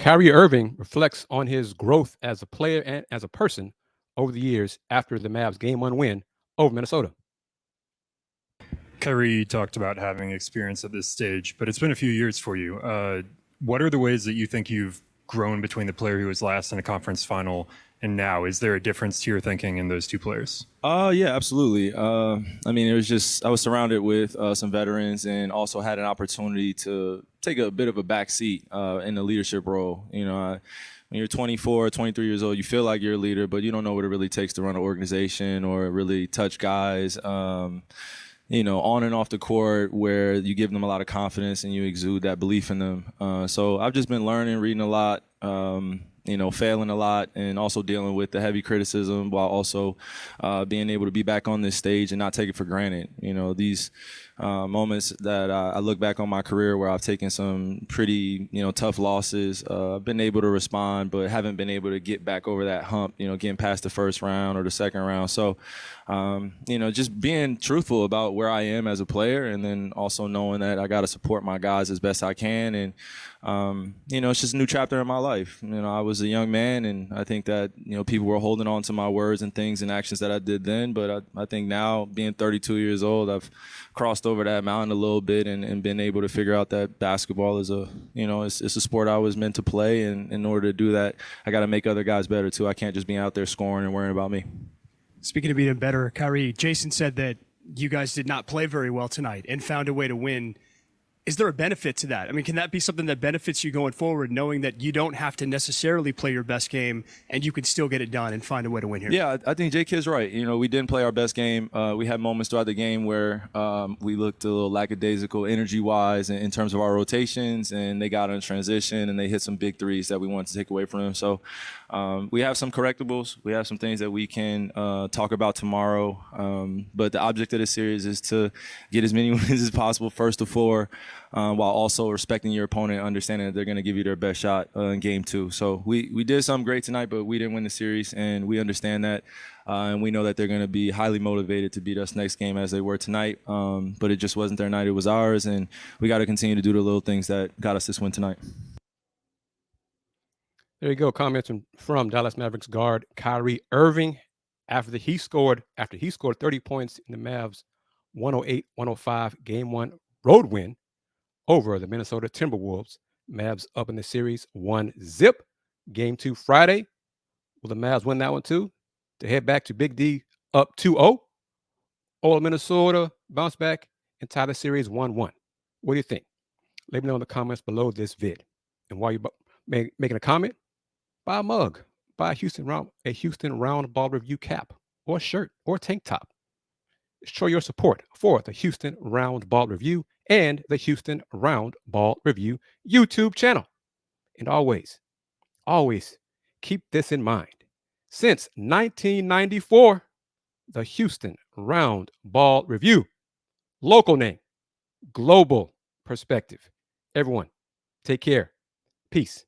Kyrie Irving reflects on his growth as a player and as a person over the years after the Mavs game one win over Minnesota. Kyrie talked about having experience at this stage, but it's been a few years for you. What are the ways that you think you've grown between the player who was last in a conference final and now? Is there a difference to your thinking in those two players? Yeah, absolutely. I mean, it was just I was surrounded with some veterans and also had an opportunity to take a bit of a back seat in the leadership role. When you're 24, 23 years old, you feel like you're a leader, but you don't know what it really takes to run an organization or really touch guys. On and off the court, where you give them a lot of confidence and you exude that belief in them. So I've just been learning, reading a lot, failing a lot, and also dealing with the heavy criticism while also being able to be back on this stage and not take it for granted. These moments that I look back on my career where I've taken some pretty, tough losses. I've been able to respond, but haven't been able to get back over that hump, getting past the first round or the second round. So, just being truthful about where I am as a player, and then also knowing that I got to support my guys as best I can. And, it's just a new chapter in my life. I was a young man, and I think that, people were holding on to my words and things and actions that I did then. But I think now, being 32 years old, I've crossed over that mountain a little bit and been able to figure out that basketball is it's a sport I was meant to play. And in order to do that, I got to make other guys better too. I can't just be out there scoring and worrying about me. Speaking of being better, Kyrie, Jason said that you guys did not play very well tonight and found a way to win. Is there a benefit to that? I mean, can that be something that benefits you going forward, knowing that you don't have to necessarily play your best game and you can still get it done and find a way to win here? Yeah, I think J-Kid's right. We didn't play our best game. We had moments throughout the game where we looked a little lackadaisical energy-wise in terms of our rotations, and they got in transition and they hit some big threes that we wanted to take away from them. So we have some correctables. We have some things that we can talk about tomorrow. But the object of the series is to get as many wins as possible, first to four, while also respecting your opponent, understanding that they're going to give you their best shot in game two. So we did something great tonight, but we didn't win the series, and we understand that. And we know that they're going to be highly motivated to beat us next game as they were tonight. But it just wasn't their night. It was ours, and we got to continue to do the little things that got us this win tonight. There you go. Comments from Dallas Mavericks guard Kyrie Irving after he scored 30 points in the Mavs 108-105 game one road win over the Minnesota Timberwolves. Mavs up in the series 1-0. Game two Friday. Will the Mavs win that one too? To head back to Big D up 2-0. Or Minnesota bounce back and tie the series 1-1. What do you think? Let me know in the comments below this vid. And while you're making a comment, buy a mug, buy a Houston Round Ball Review cap or shirt or tank top. Show your support for the Houston Round Ball Review and the Houston Round Ball Review YouTube channel. And always keep this in mind. Since 1994, the Houston Round Ball Review. Local name, global perspective. Everyone, take care. Peace.